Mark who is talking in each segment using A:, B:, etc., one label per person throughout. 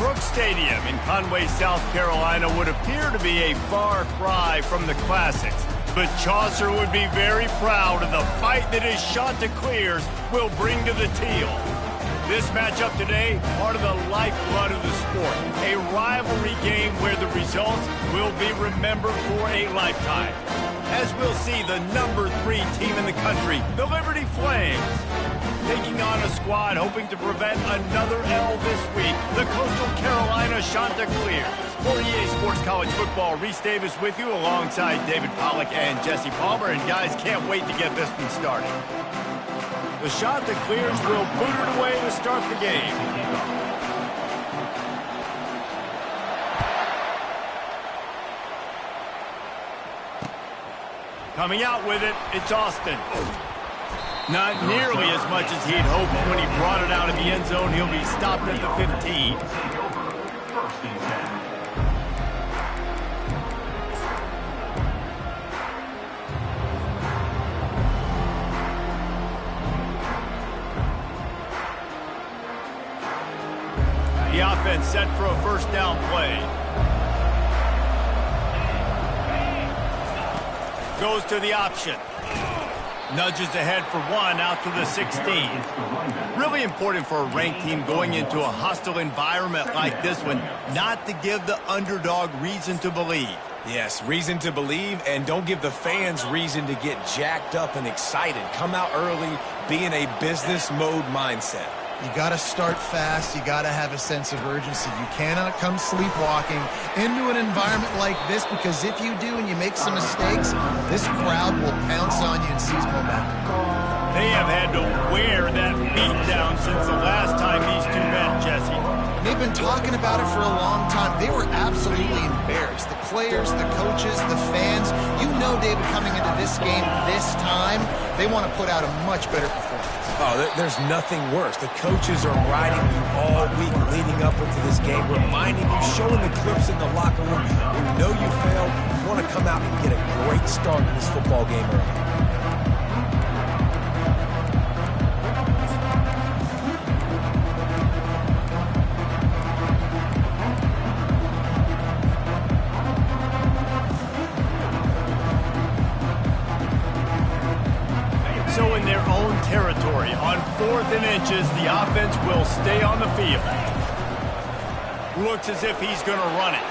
A: Brooks Stadium in Conway, South Carolina would appear to be a far cry from the classics, but Chaucer would be very proud of the fight that his Chanticleers will bring to the teal. This matchup today, part of the lifeblood of the sport, a rivalry game where the results will be remembered for a lifetime. As we'll see the number 3 team in the country, the Liberty Flames, taking on a squad hoping to prevent another L this week, the Coastal Carolina Chanticleers. For EA Sports College Football, Reese Davis with you alongside David Pollack and Jesse Palmer. And guys, can't wait to get this one started. The Chanticleers will boot it away to start the game. Coming out with it, it's Austin. Not nearly as much as he'd hoped when he brought it out of the end zone. He'll be stopped at the 15. The offense set for a first down play. Goes to the option. Nudges ahead for 1 out to the 16. Really important for a ranked team going into a hostile environment like this one, not to give the underdog reason to believe.
B: Yes, reason to believe, and don't give the fans reason to get jacked up and excited. Come out early, be in a business mode mindset.
C: You got to start fast. You got to have a sense of urgency. You cannot come sleepwalking into an environment like this, because if you do and you make some mistakes, this crowd will pounce on you and seize momentum.
A: They have had to wear that beat down since the last time these two met, Jesse.
C: They've been talking about it for a long time. They were absolutely embarrassed. The players, the coaches, the fans. You know, David, coming into this game this time, they want to put out a much better performance.
B: Oh, there's nothing worse. The coaches are riding you all week leading up into this game, reminding you, showing the clips in the locker room. You know you failed. You want to come out and get a great start in this football game early.
A: So in their own territory, on 4th and inches, the offense will stay on the field. Looks as if he's going to run it.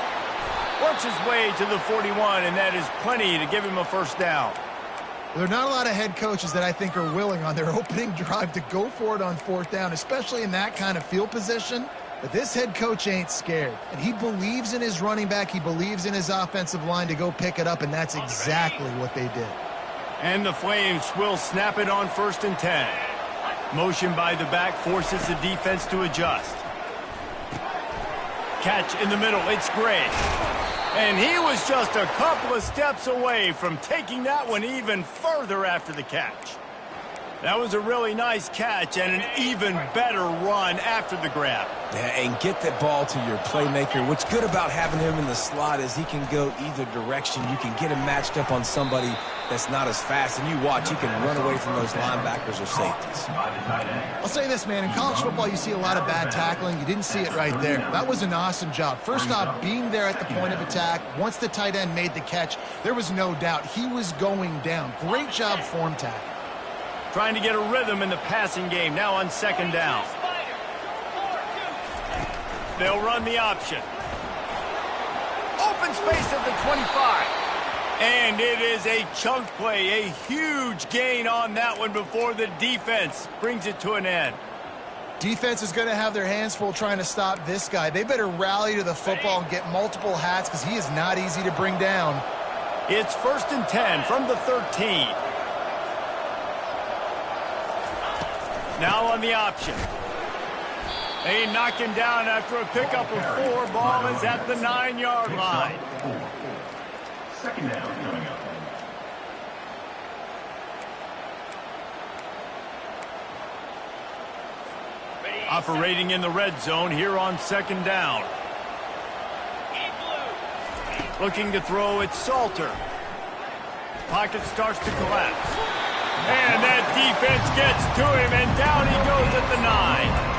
A: Works his way to the 41, and that is plenty to give him a first down.
C: There are not a lot of head coaches that I think are willing on their opening drive to go for it on 4th down, especially in that kind of field position. But this head coach ain't scared, and he believes in his running back. He believes in his offensive line to go pick it up, and that's exactly what they did.
A: And the Flames will snap it on 1st and 10. Motion by the back forces the defense to adjust. Catch in the middle, it's Gray. And he was just a couple of steps away from taking that one even further after the catch. That was a really nice catch and an even better run after the grab.
B: Yeah, and get the ball to your playmaker. What's good about having him in the slot is he can go either direction. You can get him matched up on somebody that's not as fast, and you watch, he can run away from those linebackers or safeties.
C: I'll say this, man. In college football, you see a lot of bad tackling. You didn't see it right there. That was an awesome job. First off, being there at the point of attack. Once the tight end made the catch, there was no doubt he was going down. Great job form tackle.
A: Trying to get a rhythm in the passing game, now on 2nd down. They'll run the option. Open space at the 25. And it is a chunk play, a huge gain on that one before the defense brings it to an end.
C: Defense is going to have their hands full trying to stop this guy. They better rally to the football and get multiple hats, because he is not easy to bring down.
A: It's 1st and 10 from the 13. Now on the option. They knock him down after a pickup of 4. Ball is at the 9-yard line.
D: 2nd down coming up.
A: Operating in the red zone here on 2nd down. Looking to throw, it's Salter. Pocket starts to collapse. And that defense gets to him, and down he goes at the 9.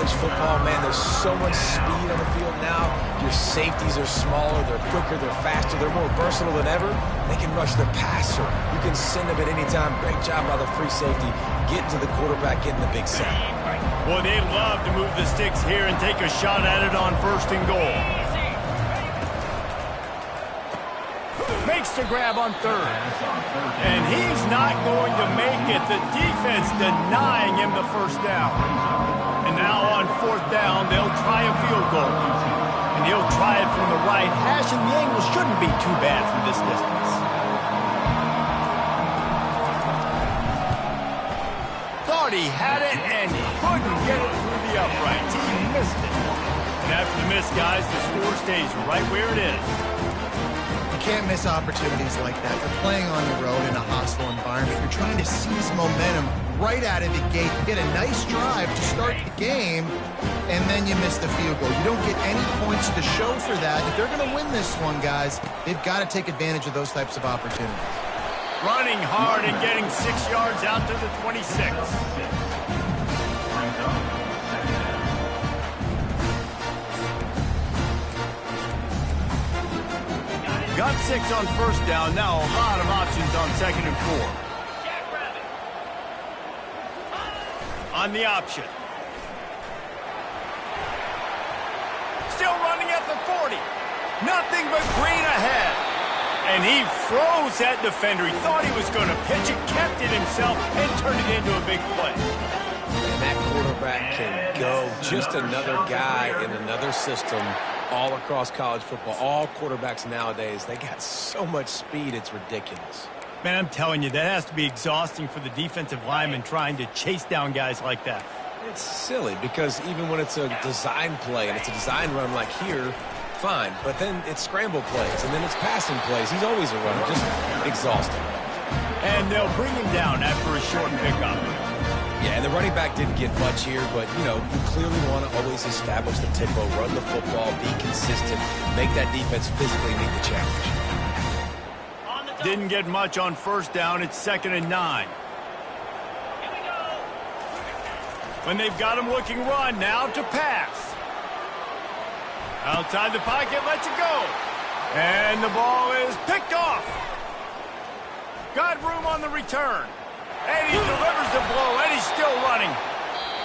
B: college football, man, there's so much speed on the field now. Your safeties are smaller, they're quicker, they're faster, they're more versatile than ever. They can rush the passer. You can send them at any time. Great job by the free safety getting to the quarterback, getting the big sack.
A: Well, they love to move the sticks here and take a shot at it on 1st and goal. Makes the grab on 3rd. And he's not going to make it. The defense denying him the 1st down. And now on 4th down, they'll try a field goal. And he'll try it from the right hash, and the angle shouldn't be too bad from this distance. Thought he had it and couldn't get it through the uprights. He missed it. And after the miss, guys, the score stays right where it is.
C: Can't miss opportunities like that. You're playing on the road in a hostile environment. You're trying to seize momentum right out of the gate. You get a nice drive to start the game, and then you miss the field goal. You don't get any points to show for that. If they're going to win this one, guys, they've got to take advantage of those types of opportunities.
A: Running hard and getting 6 yards out to the 26. Got 6 on 1st down. Now a lot of options on 2nd and 4. On the option. Still running at the 40. Nothing but green ahead. And he froze that defender. He thought he was going to pitch it, kept it himself, and turned it into a big play.
B: And that quarterback can go. Just another guy in another system. All across college football, all quarterbacks nowadays, they got so much speed, it's ridiculous.
A: Man, I'm telling you, that has to be exhausting for the defensive lineman trying to chase down guys like that.
B: It's silly because even when it's a design play and it's a design run like here, fine. But then it's scramble plays and then it's passing plays. He's always a runner, just exhausting.
A: And they'll bring him down after a short pickup.
B: Yeah, and the running back didn't get much here, but, you know, you clearly want to always establish the tempo, run the football, be consistent, make that defense physically meet the challenge.
A: Didn't get much on 1st down. It's 2nd and 9. When they've got him looking run, now to pass. Outside the pocket, lets it go. And the ball is picked off. Got room on the return. And he delivers the blow, and he's still running.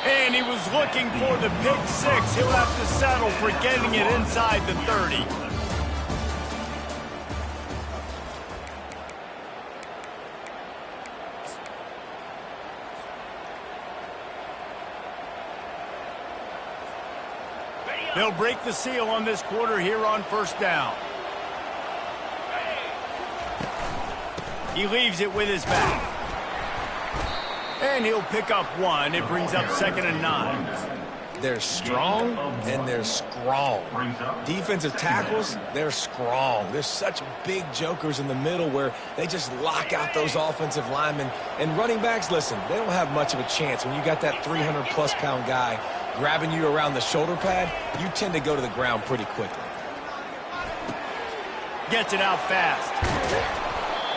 A: And he was looking for the pick 6. He'll have to settle for getting it inside the 30. They'll break the seal on this quarter here on 1st down. He leaves it with his back. And he'll pick up 1. It brings up 2nd and 9.
B: They're strong and they're strong. Defensive tackles, they're strong. There's such big jokers in the middle where they just lock out those offensive linemen. And running backs, listen, they don't have much of a chance. When you got that 300-plus pound guy grabbing you around the shoulder pad, you tend to go to the ground pretty quickly.
A: Gets it out fast.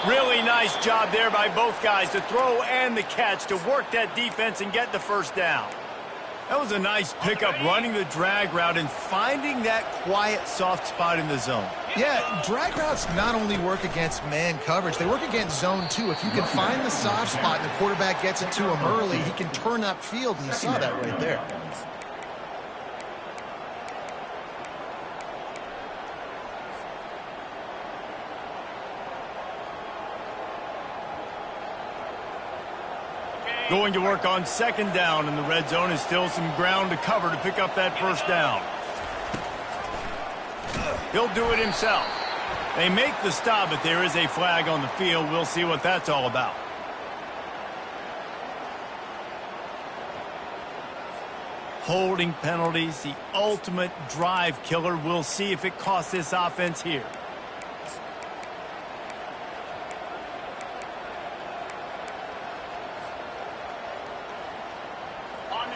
A: Really nice job there by both guys, the throw and the catch, to work that defense and get the 1st down. That was a nice pickup, running the drag route and finding that quiet, soft spot in the zone.
C: Yeah, drag routes not only work against man coverage, they work against zone too. If you can find the soft spot and the quarterback gets it to him early, he can turn upfield, and you saw that right there.
A: Going to work on 2nd down, and the red zone is still some ground to cover to pick up that 1st down. He'll do it himself. They make the stop, but there is a flag on the field. We'll see what that's all about. Holding penalties, the ultimate drive killer. We'll see if it costs this offense here.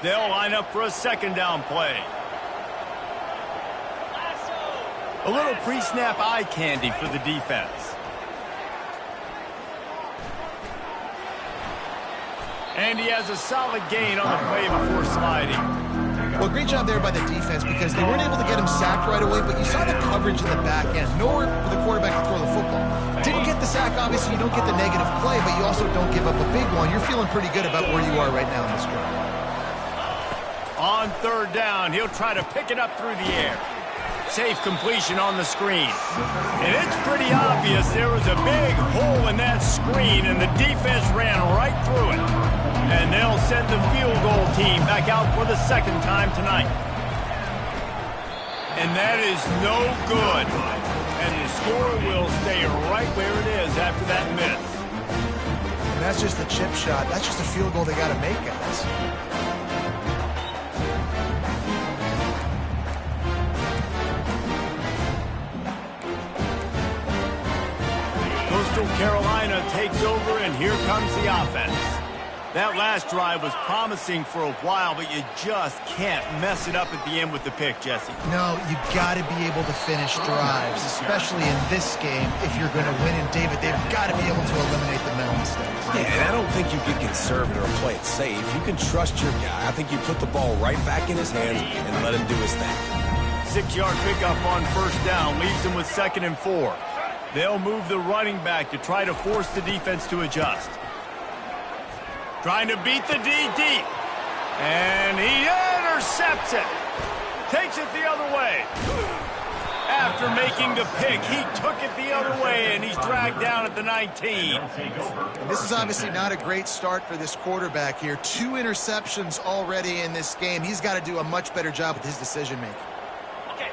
A: They'll line up for a 2nd down play. A little pre-snap eye candy for the defense. And he has a solid gain on the play before sliding.
C: Well, great job there by the defense because they weren't able to get him sacked right away, but you saw the coverage in the back end. Nowhere for the quarterback to throw the football. Didn't get the sack, obviously you don't get the negative play, but you also don't give up a big one. You're feeling pretty good about where you are right now in this drive.
A: On third down, he'll try to pick it up through the air. Safe completion on the screen. And it's pretty obvious there was a big hole in that screen, and the defense ran right through it. And they'll send the field goal team back out for the second time tonight. And that is no good. And the score will stay right where it is after that miss.
C: And that's just a chip shot. That's just a field goal they got to make, guys.
A: Coastal Carolina takes over, and here comes the offense. That last drive was promising for a while, but you just can't mess it up at the end with the pick, Jesse.
C: No, you got to be able to finish drives, especially in this game if you're going to win. And David, they've got to be able to eliminate the mental mistakes.
B: Yeah, and I don't think you get conservative or play it safe. You can trust your guy. I think you put the ball right back in his hands and let him do his thing.
A: 6-yard pickup on first down leaves them with 2nd and 4. They'll move the running back to try to force the defense to adjust. Trying to beat the D deep. And he intercepts it. Takes it the other way. After making the pick, he took it the other way, and he's dragged down at the 19.
C: And this is obviously not a great start for this quarterback here. 2 interceptions already in this game. He's got to do a much better job with his decision-making.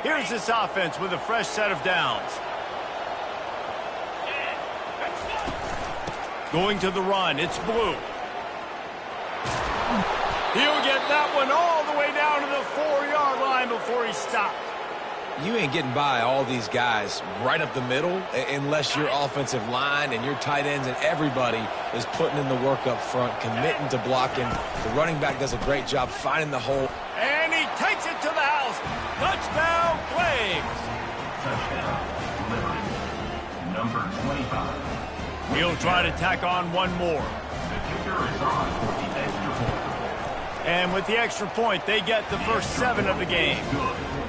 A: Here's this offense with a fresh set of downs. Going to the run, it's Blue. He'll get that one all the way down to the 4-yard line before he stopped.
B: You ain't getting by all these guys right up the middle unless your offensive line and your tight ends and everybody is putting in the work up front, committing to blocking. The running back does a great job finding the hole.
A: And he takes it to the house. Touchdown, Flames.
D: Touchdown, Liberty. Number 25.
A: He'll try to tack on one more.
D: The kicker is on for the extra point.
A: And with the extra point, they get the first 7 of the game.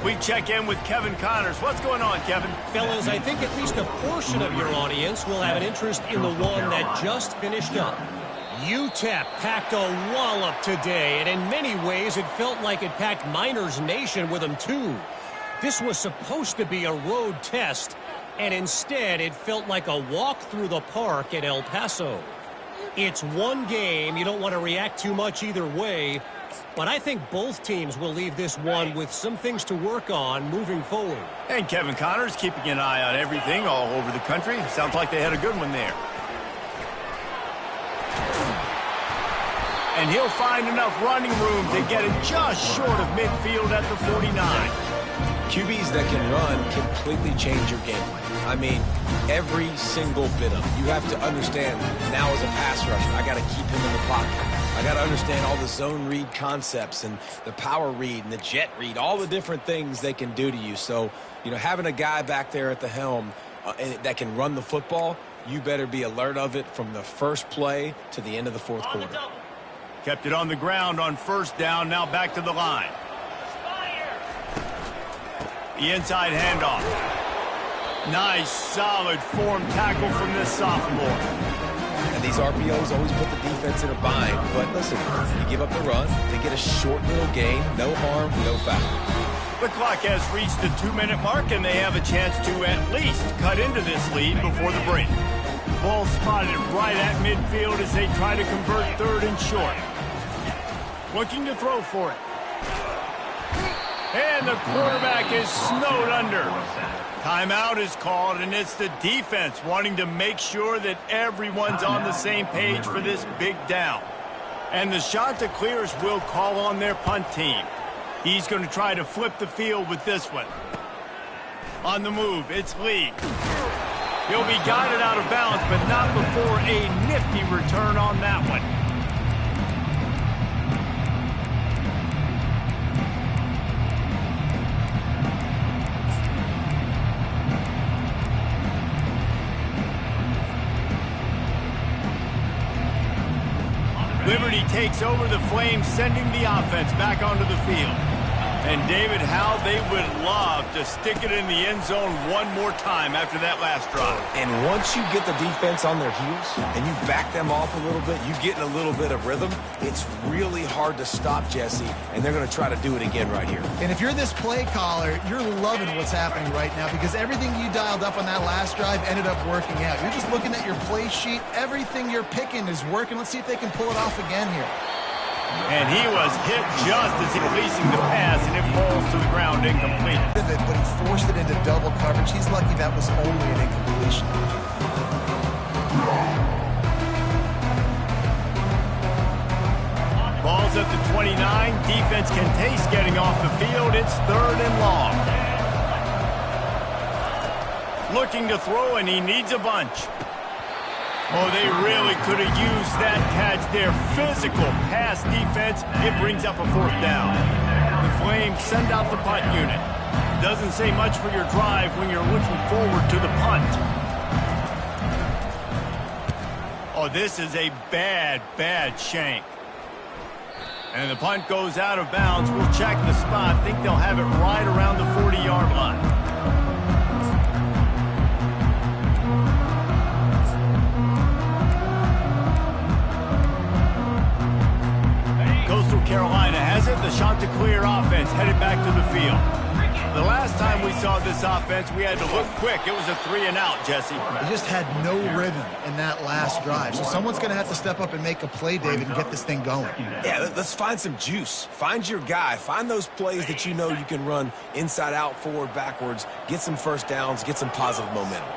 A: We check in with Kevin Connors. What's going on, Kevin?
E: Fellas, I think at least a portion of your audience will have an interest in the one that just finished up. UTEP packed a wallop today, and in many ways it felt like it packed Miners Nation with them too. This was supposed to be a road test, and instead it felt like a walk through the park at El Paso. It's one game. You don't want to react too much either way, but I think both teams will leave this one with some things to work on moving forward.
A: And Kevin Connors keeping an eye on everything all over the country. Sounds like they had a good one there. And he'll find enough running room to get it just short of midfield at the 49.
B: QBs that can run completely change your game plan. I mean, every single bit of it. You have to understand, now as a pass rusher, I got to keep him in the pocket. I got to understand all the zone read concepts and the power read and the jet read, all the different things they can do to you. So, you know, having a guy back there at the helm that can run the football, you better be alert of it from the first play to the end of the fourth quarter.
A: Kept it on the ground on first down, now back to the line. The inside handoff. Nice, solid form tackle from this sophomore.
B: And these RPOs always put the defense in a bind. But listen, you give up the run, they get a short little gain, no harm, no foul.
A: The clock has reached the 2-minute mark, and they have a chance to at least cut into this lead before the break. Ball spotted right at midfield as they try to convert 3rd and short. Looking to throw for it. And the quarterback is snowed under. Timeout is called, and it's the defense wanting to make sure that everyone's on the same page for this big down. And the Chanticleers will call on their punt team. He's going to try to flip the field with this one. On the move, it's Lee. He'll be guided out of bounds, but not before a nifty return on that one. Liberty takes over the Flames, sending the offense back onto the field. And David, how they would love to stick it in the end zone one more time after that last drive.
B: And once you get the defense on their heels and you back them off a little bit, you get in a little bit of rhythm, it's really hard to stop, Jesse, and they're going to try to do it again right here.
C: And if you're this play caller, you're loving what's happening right now because everything you dialed up on that last drive ended up working out. You're just looking at your play sheet. Everything you're picking is working. Let's see if they can pull it off again here.
A: And he was hit just as he was releasing the pass, and it falls to the ground incomplete.
C: But he forced it into double coverage. He's lucky that was only an incompletion.
A: Ball's at the 29. Defense can taste getting off the field. It's 3rd and long. Looking to throw, and he needs a bunch. Oh, they really could have used that catch there. Physical pass defense. It brings up a 4th down. The Flames send out the punt unit. Doesn't say much for your drive when you're looking forward to the punt. Oh, this is a bad, bad shank. And the punt goes out of bounds. We'll check the spot. Think they'll have it right around the 40-yard line. Coastal Carolina has it. The Chanticleer offense headed back to the field. The last time we saw this offense, we had to look quick. It was a 3-and-out, Jesse.
C: They just had no rhythm in that last drive. So someone's going to have to step up and make a play, David, and get this thing going.
B: Yeah, let's find some juice. Find your guy. Find those plays that you know you can run inside out, forward, backwards. Get some first downs. Get some positive momentum.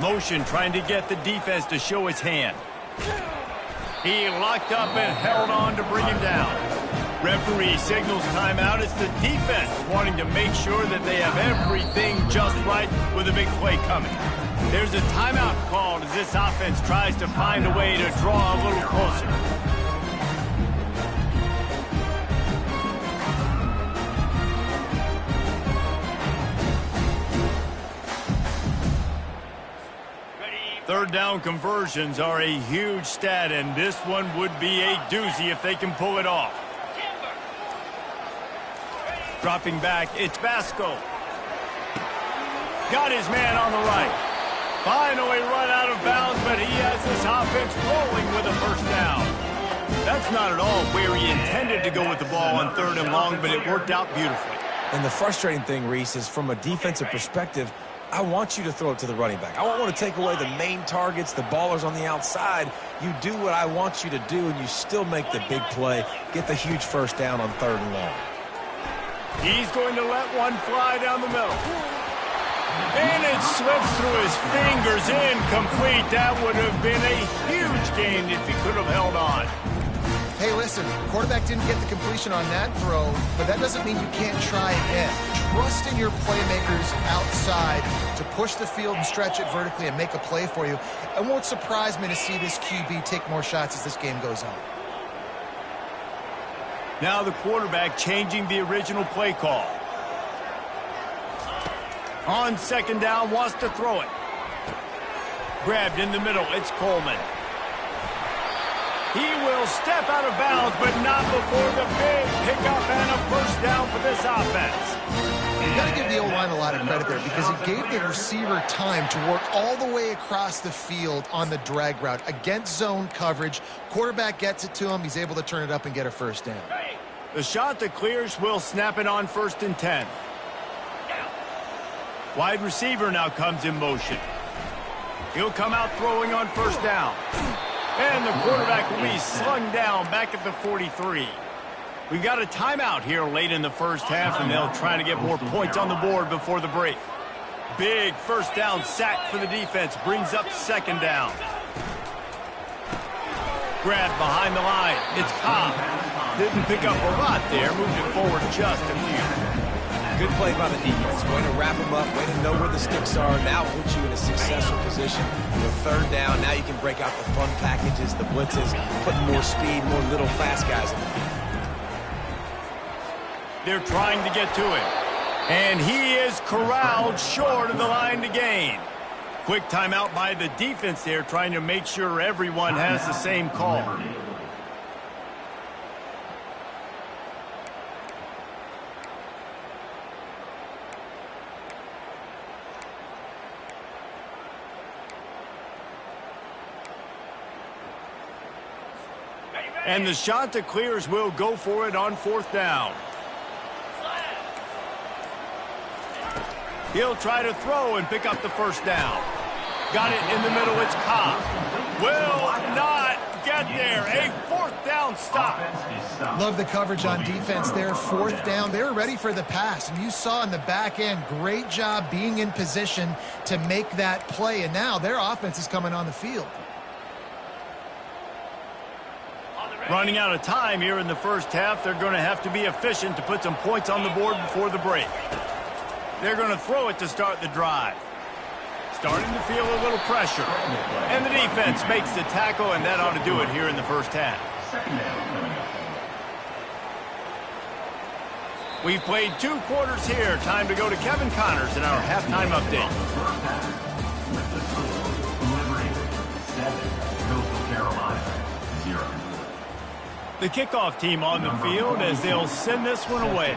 A: Motion trying to get the defense to show his hand. He locked up and held on to bring him down. Referee signals timeout. It's the defense wanting to make sure that they have everything just right with a big play coming. There's a timeout called as this offense tries to find a way to draw a little closer. Third down conversions are a huge stat, and this one would be a doozy if they can pull it off. Dropping back, it's Basco. Got his man on the right. Finally run out of bounds, but he has this offense rolling with a 1st down. That's not at all where he intended to go with the ball on 3rd and long, but it worked out beautifully.
B: And the frustrating thing, Reese, is from a defensive perspective, I want you to throw it to the running back. I don't want to take away the main targets, the ballers on the outside. You do what I want you to do, and you still make the big play, get the huge 1st down on 3rd and long.
A: He's going to let one fly down the middle. And it slips through his fingers, incomplete. That would have been a huge gain if he could have held on.
C: Hey, listen, quarterback didn't get the completion on that throw, but that doesn't mean you can't try again. Trust in your playmakers outside to push the field and stretch it vertically and make a play for you. It won't surprise me to see this QB take more shots as this game goes on.
A: Now the quarterback changing the original play call. On 2nd down, wants to throw it. Grabbed in the middle, it's Coleman. He will step out of bounds, but not before the big pickup and a 1st down for this offense.
C: You got to give the O-line a lot of credit there because he gave the receiver time to work all the way across the field on the drag route against zone coverage. Quarterback gets it to him. He's able to turn it up and get a 1st down.
A: The Chanticleers will snap it on 1st and 10. Wide receiver now comes in motion. He'll come out throwing on 1st down. And the quarterback will be slung down back at the 43. We've got a timeout here late in the 1st half, and they'll try to get more points on the board before the break. Big 1st down sack for the defense. Brings up 2nd down. Grab behind the line. It's Cobb. Didn't pick up a lot there. Moved it forward just a few.
B: Good play by the defense. Way to wrap them up. Way to know where the sticks are. Now put you in a successful position. The 3rd down. Now you can break out the fun packages, the blitzes, putting more speed, more little fast guys in the field.
A: They're trying to get to him. And he is corralled short of the line to gain. Quick timeout by the defense there, trying to make sure everyone has the same call. And the Chanticleers will go for it on 4th down. He'll try to throw and pick up the 1st down. Got it in the middle. It's Cobb. Will not get there. A 4th down stop.
C: Love the coverage on defense there. 4th down. They were ready for the pass. And you saw in the back end, great job being in position to make that play. And now their offense is coming on the field.
A: Running out of time here in the first half. They're going to have to be efficient to put some points on the board before the break. They're going to throw it to start the drive. Starting to feel a little pressure. And the defense makes the tackle, and that ought to do it here in the first half. We've played 2 quarters here. Time to go to Kevin Connors in our halftime update. The kickoff team on the field as they'll send this one away.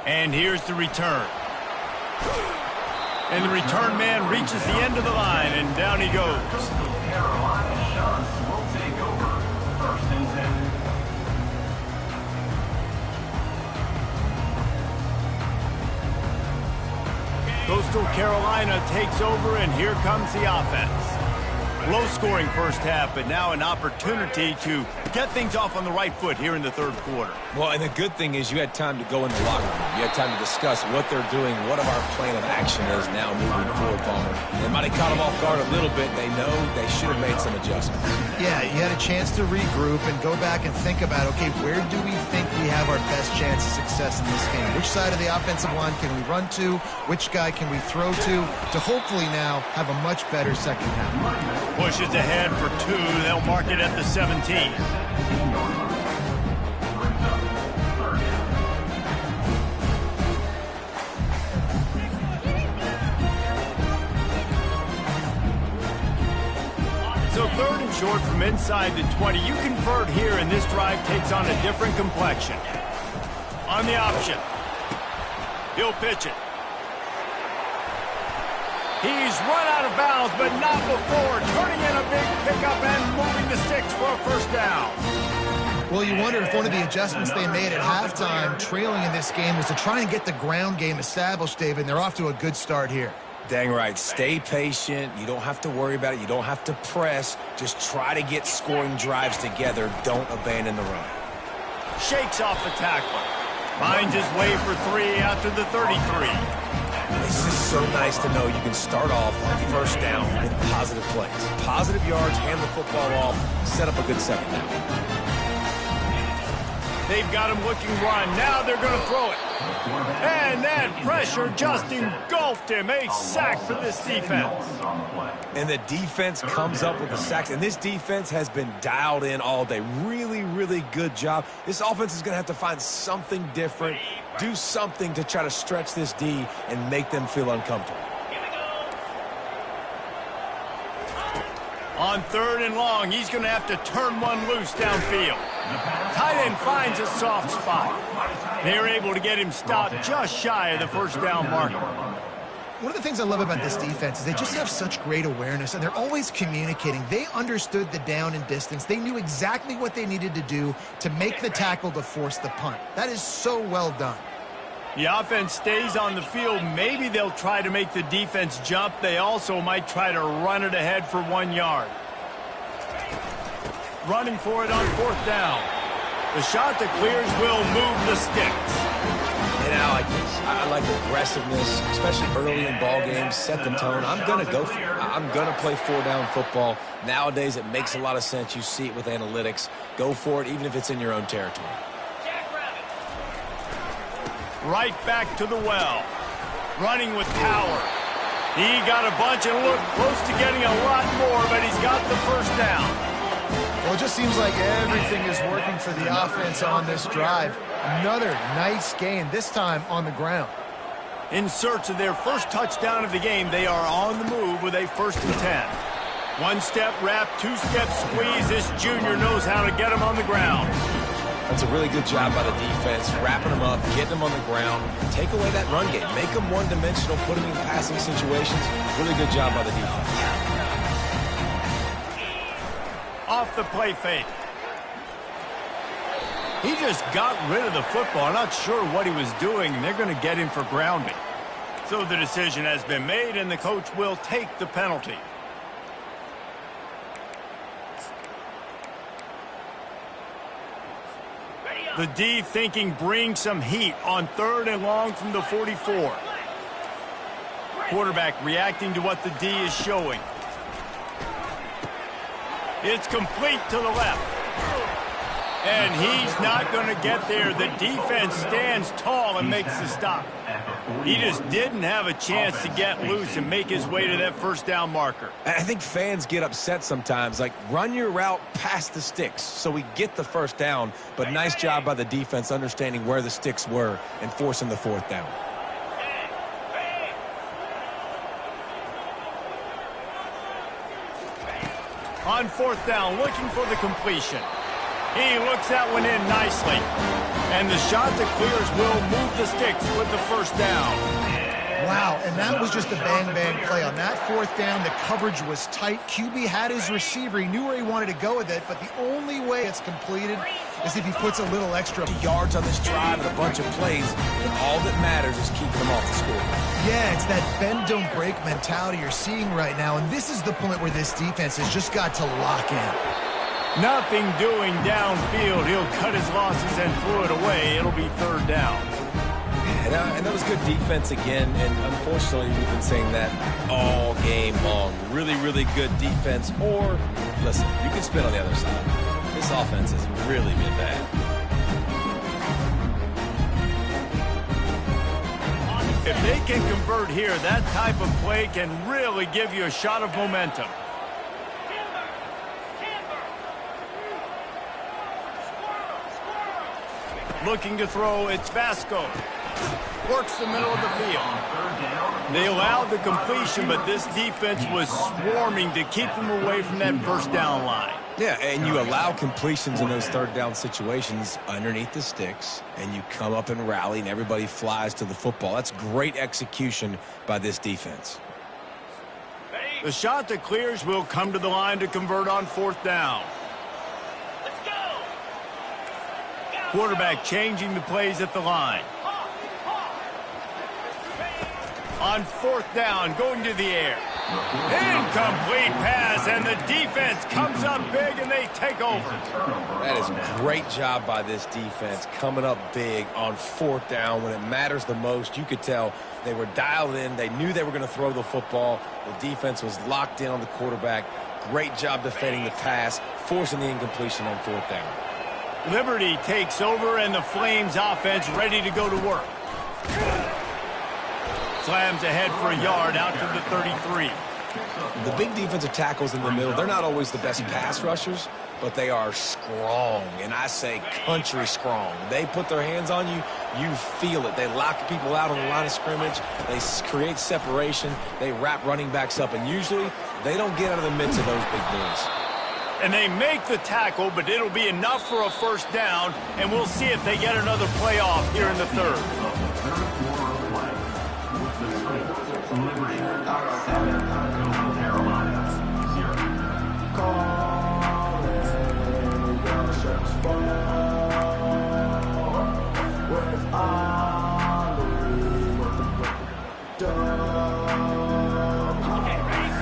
A: And here's the return. And the return man reaches the end of the line, and down he goes. Coastal Carolina takes over, and here comes the offense. Low-scoring first half, but now an opportunity to get things off on the right foot here in the 3rd quarter.
B: Well, and the good thing is you had time to go in the locker room. You had time to discuss what they're doing, what our plan of action is now moving forward, Palmer. They might have caught them off guard a little bit. They know they should have made some adjustments.
C: Yeah, you had a chance to regroup and go back and think about, okay, where do we think we have our best chance of success in this game? Which side of the offensive line can we run to? Which guy can we throw to hopefully now have a much better second half?
A: Pushes ahead for 2. They'll mark it at the 17. So 3rd and short from inside the 20. You convert here, and this drive takes on a different complexion. On the option. He'll pitch it. He's run out of bounds, but not before. Turning in a big pickup and moving the sticks for a 1st down.
C: Well, you wonder if one of the adjustments they made at halftime, trailing in this game, was to try and get the ground game established, David, and they're off to a good start here.
B: Dang right. Stay patient. You don't have to worry about it. You don't have to press. Just try to get scoring drives together. Don't abandon the run.
A: Shakes off the tackle. Finds his way for 3 after the 33.
B: It's just so nice to know you can start off on 1st down with positive plays. Positive yards, hand the football off, set up a good second down.
A: They've got him looking run. Now they're going to throw it. And that pressure just engulfed him. A sack for this defense.
B: And the defense comes up with the sacks. And this defense has been dialed in all day. Really, really good job. This offense is going to have to find something different, do something to try to stretch this D and make them feel uncomfortable.
A: On 3rd and long, he's going to have to turn one loose downfield. Tight end finds a soft spot. They're able to get him stopped just shy of the 1st down marker.
C: One of the things I love about this defense is they just have such great awareness, and they're always communicating. They understood the down and distance. They knew exactly what they needed to do to make the tackle to force the punt. That is so well done.
A: The offense stays on the field. Maybe they'll try to make the defense jump. They also might try to run it ahead for 1 yard. Running for it on 4th down. The Chanticleers will move the sticks.
B: And I like this. I like aggressiveness, especially early in ball games. Set the tone. I'm going to go for it. I'm going to play 4-down football. Nowadays, it makes a lot of sense. You see it with analytics. Go for it, even if it's in your own territory.
A: Right back to the well. Running with power. He got a bunch and looked close to getting a lot more, but he's got the 1st down.
C: Well, it just seems like everything is working for the offense on this drive. Another nice gain, this time on the ground.
A: In search of their first touchdown of the game, they are on the move with a 1st and 10. 1-step wrap, 2-step squeeze. This junior knows how to get him on the ground.
B: That's a really good job by the defense, wrapping them up, getting them on the ground. Take away that run game. Make them one-dimensional, put them in passing situations. Really good job by the defense.
A: Off the play fake. He just got rid of the football. Not sure what he was doing. They're going to get him for grounding. So the decision has been made, and the coach will take the penalty. The D thinking bring some heat on 3rd and long from the 44. Quarterback reacting to what the D is showing. It's complete to the left. And he's not going to get there. The defense stands tall and makes the stop. He just didn't have a chance to get loose and make his way to that first down marker.
B: I think fans get upset sometimes, like run your route past the sticks so we get the first down, but nice job by the defense understanding where the sticks were and forcing the 4th down.
A: On 4th down, looking for the completion. He looks that one in nicely. And the shot that clears will move the sticks with the first down.
C: Wow, and that was just a bang-bang play. On that 4th down, the coverage was tight. QB had his receiver. He knew where he wanted to go with it, but the only way it's completed is if he puts a little extra
B: yards on this drive and a bunch of plays, and all that matters is keeping them off the score.
C: Yeah, it's that bend, don't break mentality you're seeing right now, and this is the point where this defense has just got to lock in.
A: Nothing doing downfield. He'll cut his losses and throw it away. It'll be 3rd down.
B: And that was good defense again, and unfortunately we've been saying that all game long. Really, really good defense, or, listen, you can spin on the other side. This offense has really been bad.
A: If they can convert here, that type of play can really give you a shot of momentum. Looking to throw, it's Vasco. Works the middle of the field. They allowed the completion, but this defense was swarming to keep them away from that first down line.
B: Yeah, and you allow completions in those 3rd down situations underneath the sticks, and you come up and rally, and everybody flies to the football. That's great execution by this defense.
A: The shot that clears will come to the line to convert on 4th down. Quarterback changing the plays at the line. On 4th down, going to the air. Incomplete pass, and the defense comes up big, and they take over.
B: That is a great job by this defense, coming up big on 4th down when it matters the most. You could tell they were dialed in. They knew they were going to throw the football. The defense was locked in on the quarterback. Great job defending the pass, forcing the incompletion on 4th down.
A: Liberty takes over, and the Flames offense ready to go to work. Slams ahead for a yard out to the 33.
B: The big defensive tackles in the middle, they're not always the best pass rushers, but they are strong, and I say country strong. They put their hands on you, you feel it. They lock people out on the line of scrimmage. They create separation. They wrap running backs up, and usually they don't get out of the midst of those big boys.
A: And they make the tackle, but it'll be enough for a first down, and we'll see if they get another play off here in the 3rd.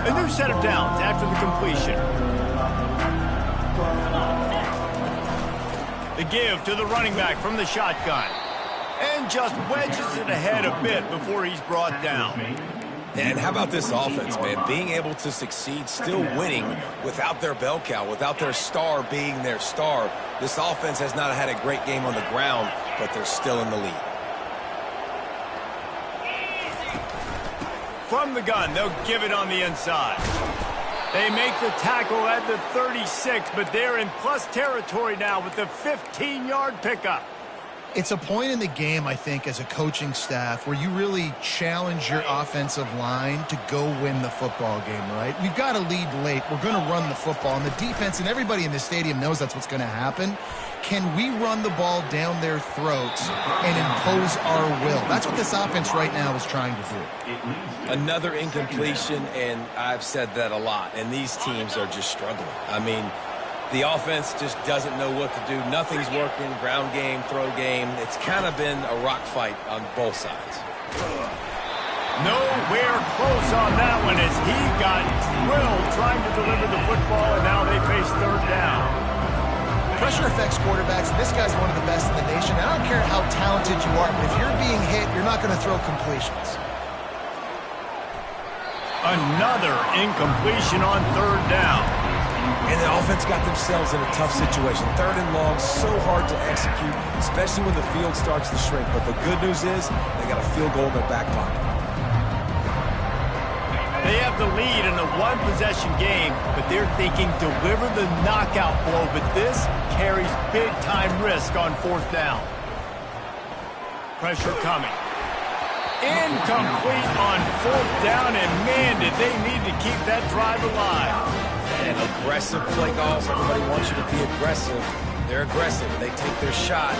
A: A new set of downs after the completion. The give to the running back from the shotgun. And just wedges it ahead a bit before he's brought down.
B: And how about this offense, man? Being able to succeed, still winning without their bell cow, without their star being their star. This offense has not had a great game on the ground, but they're still in the lead.
A: From the gun, they'll give it on the inside. They make the tackle at the 36, but they're in plus territory now with the 15-yard pickup.
C: It's a point in the game, I think, as a coaching staff where you really challenge your offensive line to go win the football game, right? We've got to lead late. We're going to run the football. And the defense and everybody in the stadium knows that's what's going to happen. Can we run the ball down their throats and impose our will? That's what this offense right now is trying to do.
B: Another incompletion, and I've said that a lot, and these teams are just struggling. I mean, the offense just doesn't know what to do. Nothing's working. Ground game, throw game. It's kind of been a rock fight on both sides.
A: Nowhere close on that one as he got drilled trying to deliver the football, and now they face third down.
C: Pressure affects quarterbacks, and this guy's one of the best in the nation. I don't care how talented you are, but if you're being hit, you're not going to throw completions.
A: Another incompletion on third down.
B: And the offense got themselves in a tough situation. Third and long, so hard to execute, especially when the field starts to shrink. But the good news is they got a field goal in their back pocket.
A: They have the lead in a one-possession game, but they're thinking deliver the knockout blow. But this carries big-time risk on fourth down. Pressure coming. Incomplete on fourth down, and man, did they need to keep that drive alive.
B: And aggressive play calls. Everybody wants you to be aggressive. They're aggressive. They take their shot.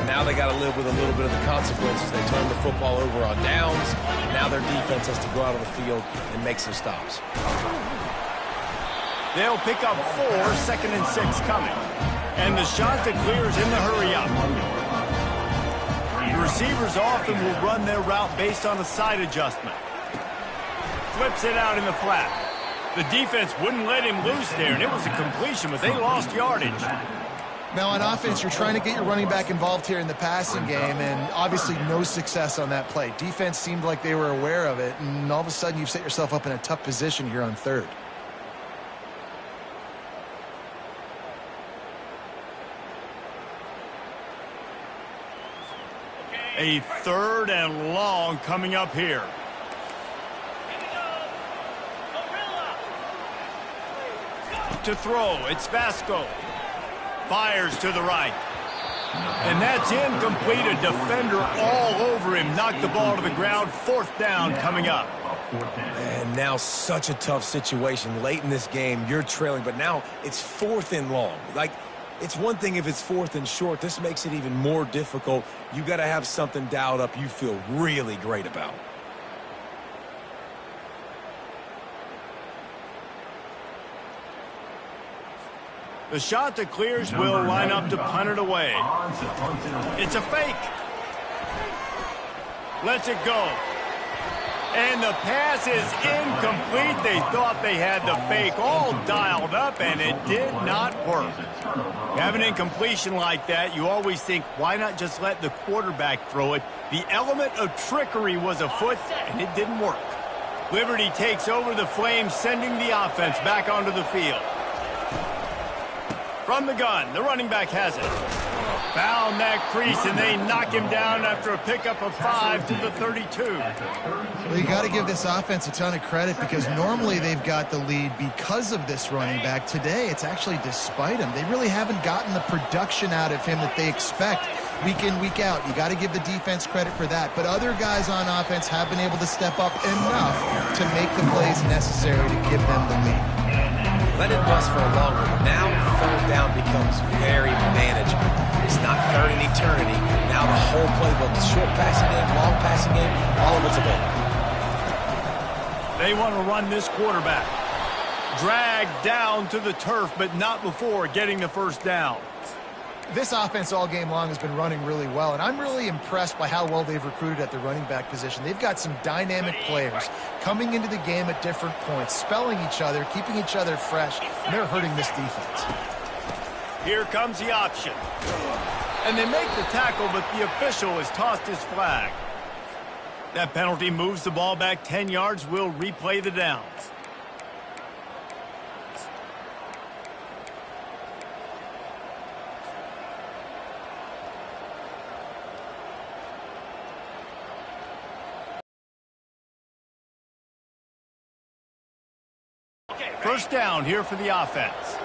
B: Now they got to live with a little bit of the consequences. They turn the football over on downs. Now their defense has to go out on the field and make some stops.
A: They'll pick up 4, 2nd and 6 coming. And the shot that clears in the hurry-up. The receivers often will run their route based on a side adjustment. Flips it out in the flat. The defense wouldn't let him loose there, and it was a completion, but they lost yardage.
C: Now, on offense, you're trying to get your running back involved here in the passing game, and obviously no success on that play. Defense seemed like they were aware of it, and all of a sudden you've set yourself up in a tough position here on third.
A: A third and long coming up here. To throw, it's Vasco. Fires to the right. And that's incomplete. A defender all over him. Knocked the ball to the ground. Fourth down coming up.
B: And now such a tough situation. Late in this game, you're trailing, but now it's 4th and long. Like, it's one thing if it's 4th and short. This makes it even more difficult. You got to have something dialed up you feel really great about.
A: The shot that clears will line up to punt it away. It's a fake. Lets it go. And the pass is incomplete. They thought they had the fake all dialed up, and it did not work. You have an incompletion like that, you always think, why not just let the quarterback throw it? The element of trickery was afoot, and it didn't work. Liberty takes over the Flames, sending the offense back onto the field. From the gun, the running back has it. Found that crease, and they knock him down after a pickup of 5 to the 32.
C: Well, you got to give this offense a ton of credit because normally they've got the lead because of this running back. Today, it's actually despite him. They really haven't gotten the production out of him that they expect week in, week out. You got to give the defense credit for that. But other guys on offense have been able to step up enough to make the plays necessary to give them the lead.
B: Let it bust for a long one. Now, third down becomes very manageable. It's not third in eternity. Now the whole playbook, short passing game, long passing game, all of it's available.
A: They want to run this quarterback. Dragged down to the turf, but not before getting the first down.
C: This offense all game long has been running really well, and I'm really impressed by how well they've recruited at the running back position. They've got some dynamic players coming into the game at different points, spelling each other, keeping each other fresh, and they're hurting this defense.
A: Here comes the option. And they make the tackle, but the official has tossed his flag. That penalty moves the ball back 10 yards. We'll replay the downs. First down here for the offense.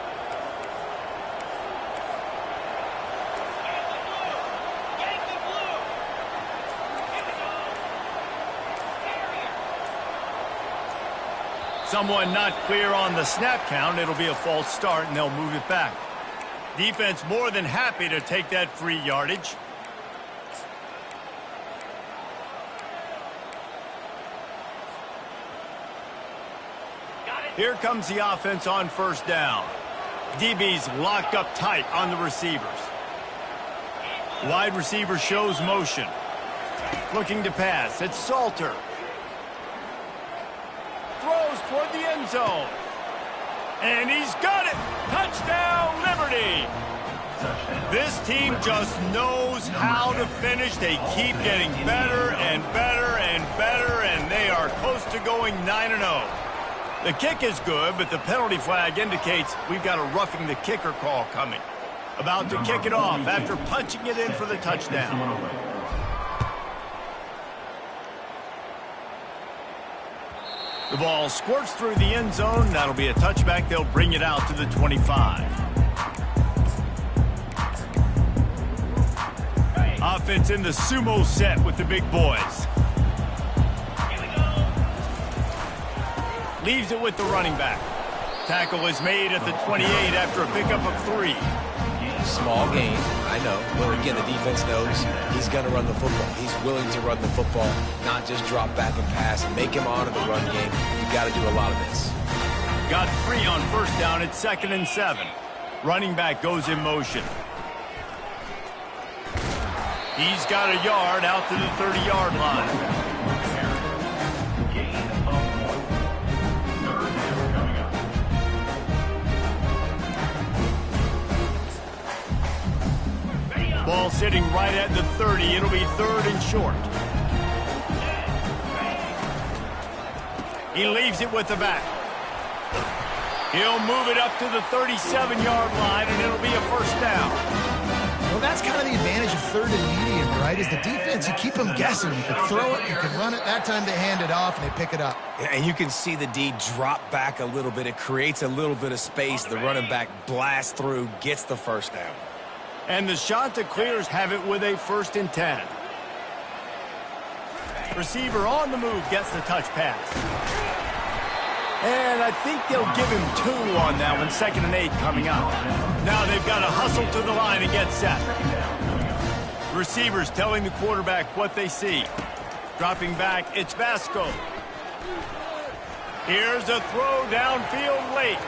A: Someone not clear on the snap count. It'll be a false start, and they'll move it back. Defense more than happy to take that free yardage. Here comes the offense on first down. DB's locked up tight on the receivers. Wide receiver shows motion. Looking to pass. It's Salter. Throws toward the end zone. And he's got it. Touchdown, Liberty. This team just knows how to finish. They keep getting better and better and better, and they are close to going 9-0. The kick is good, but the penalty flag indicates we've got a roughing the kicker call coming. About to kick it off after punching it in for the touchdown. The ball squirts through the end zone. That'll be a touchback. They'll bring it out to the 25. Offense in the sumo set with the big boys. Leaves it with the running back. Tackle is made at the 28 after a pickup of 3.
B: Small gain, I know. But again, the defense knows he's going to run the football. He's willing to run the football, not just drop back and pass and make him honor the run game. You got to do a lot of this.
A: Got 3 on first down at 2nd and 7. Running back goes in motion. He's got a yard out to the 30-yard line. Ball sitting right at the 30. It'll be 3rd and short. He leaves it with the back. He'll move it up to the 37-yard line, and it'll be a first down.
C: Well, that's kind of the advantage of 3rd and medium, right? Is the defense, you keep them guessing. You can throw it, you can run it. That time they hand it off, and they pick it up.
B: And you can see the D drop back a little bit. It creates a little bit of space. The running back blasts through, gets the first down.
A: And the Chanticleers have it with a 1st and 10. Receiver on the move gets the touch pass. And I think they'll give him 2 on that one. 2nd and 8 coming up. Now they've got to hustle to the line and get set. Receivers telling the quarterback what they see. Dropping back, it's Vasco. Here's a throw downfield late.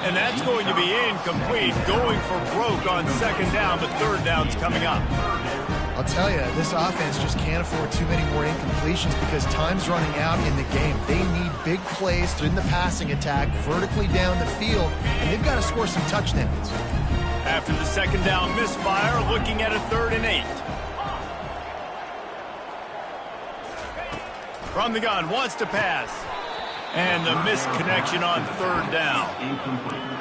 A: And that's going to be incomplete. Going for broke on 2nd down, but 3rd down's coming up.
C: I'll tell you, this offense just can't afford too many more incompletions because time's running out in the game. They need big plays in the passing attack, vertically down the field, and they've got to score some touchdowns.
A: After the 2nd down misfire, looking at a 3rd and 8. From the gun, wants to pass. And the misconnection on 3rd down.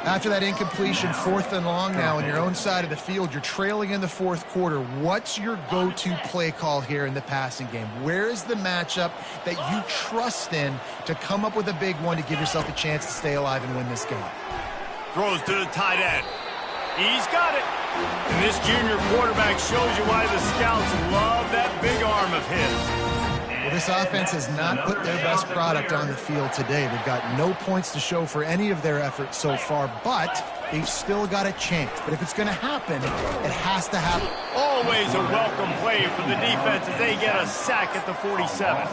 C: After that incompletion, 4th and long now on your own side of the field, you're trailing in the 4th quarter. What's your go-to play call here in the passing game? Where is the matchup that you trust in to come up with a big one to give yourself a chance to stay alive and win this game?
A: Throws to the tight end. He's got it. And this junior quarterback shows you why the scouts love that big arm of his.
C: Well, this offense has not put their best product on the field today. They've got no points to show for any of their efforts so far, but they've still got a chance. But if it's going to happen, it has to happen.
A: Always a welcome play for the defense as they get a sack at the 47.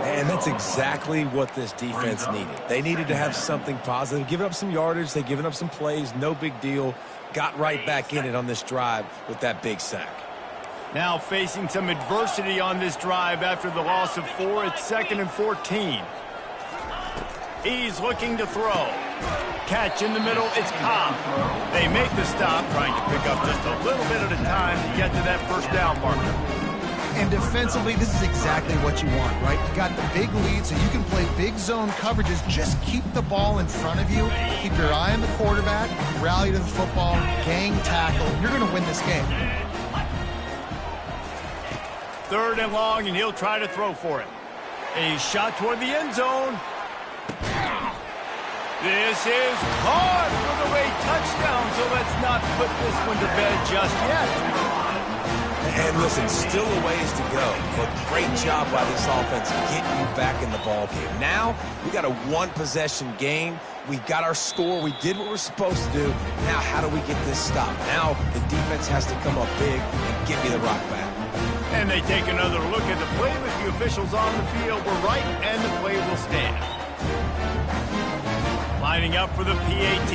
B: And that's exactly what this defense needed. They needed to have something positive. Giving up some yardage, they've given up some plays, no big deal. Got right back in it on this drive with that big sack.
A: Now facing some adversity on this drive after the loss of 4 at 2nd and 14. He's looking to throw. Catch in the middle, it's Cobb. They make the stop, trying to pick up just a little bit at a time to get to that first down marker.
C: And defensively, this is exactly what you want, right? You got the big lead, so you can play big zone coverages. Just keep the ball in front of you. Keep your eye on the quarterback. Rally to the football. Gang tackle. You're going to win this game.
A: 3rd and long, and he'll try to throw for it. A shot toward the end zone. This is caught for the late touchdown, so let's not put this one to bed just yet.
B: And listen, still a ways to go, but great job by this offense getting you back in the ball game. Now, we got a one-possession game. We got our score. We did what we're supposed to do. Now, how do we get this stopped? Now, the defense has to come up big and get me the rock back.
A: And they take another look at the play, but the officials on the field were right, and the play will stand. Lining up for the PAT.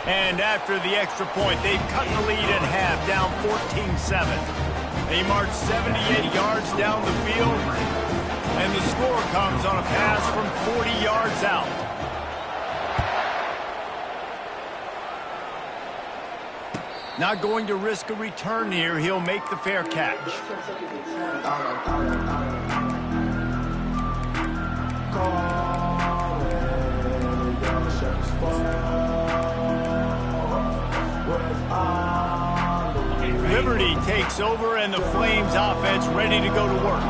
A: And after the extra point, they've cut the lead in half, down 14-7. They march 78 yards down the field, and the score comes on a pass from 40 yards out. Not going to risk a return here. He'll make the fair catch. Liberty takes over, and the Flames offense ready to go to work.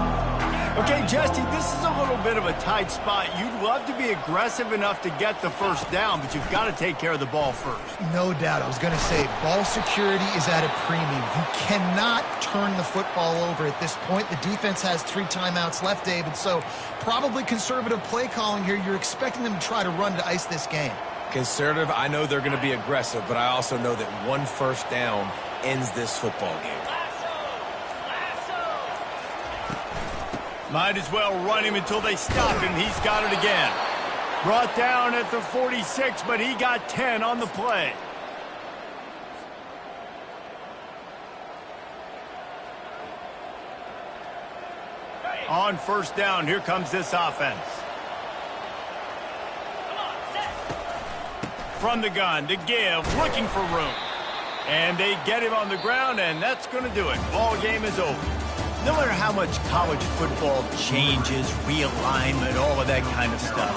A: Okay, Jesse, this is a little bit of a tight spot. You'd love to be aggressive enough to get the first down, but you've got to take care of the ball first.
C: No doubt. I was going to say, ball security is at a premium. You cannot turn the football over at this point. The defense has 3 timeouts left, David, so probably conservative play calling here. You're expecting them to try to run to ice this game.
B: Conservative, I know they're going to be aggressive, but I also know that one first down ends this football game.
A: Might as well run him until they stop him. He's got it again. Brought down at the 46, but he got 10 on the play. On first down, here comes this offense. From the gun to give, looking for room. And they get him on the ground, and that's going to do it. Ball game is over. No matter how much college football changes, realignment, all of that kind of stuff,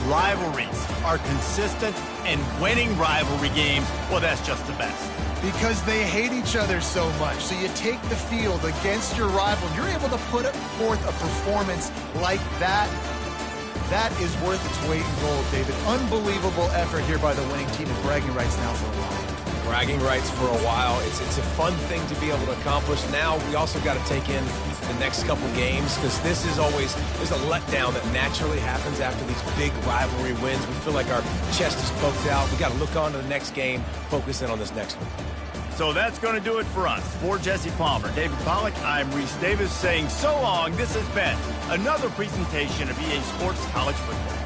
A: rivalries are consistent, and winning rivalry games, well, that's just the best.
C: Because they hate each other so much. So you take the field against your rival. You're able to put forth a performance like that. That is worth its weight in gold, David. Unbelievable effort here by the winning team, and bragging rights now for a while.
B: Bragging rights for a while. It's a fun thing to be able to accomplish. Now we also got to take in the next couple games, because this is always, there's a letdown that naturally happens after these big rivalry wins. We feel like our chest is poked out. We got to look on to the next game, focus in on this next one.
A: So that's going to do it for us. For Jesse Palmer, David Pollack, I'm Reese Davis saying so long. This has been another presentation of EA Sports College Football.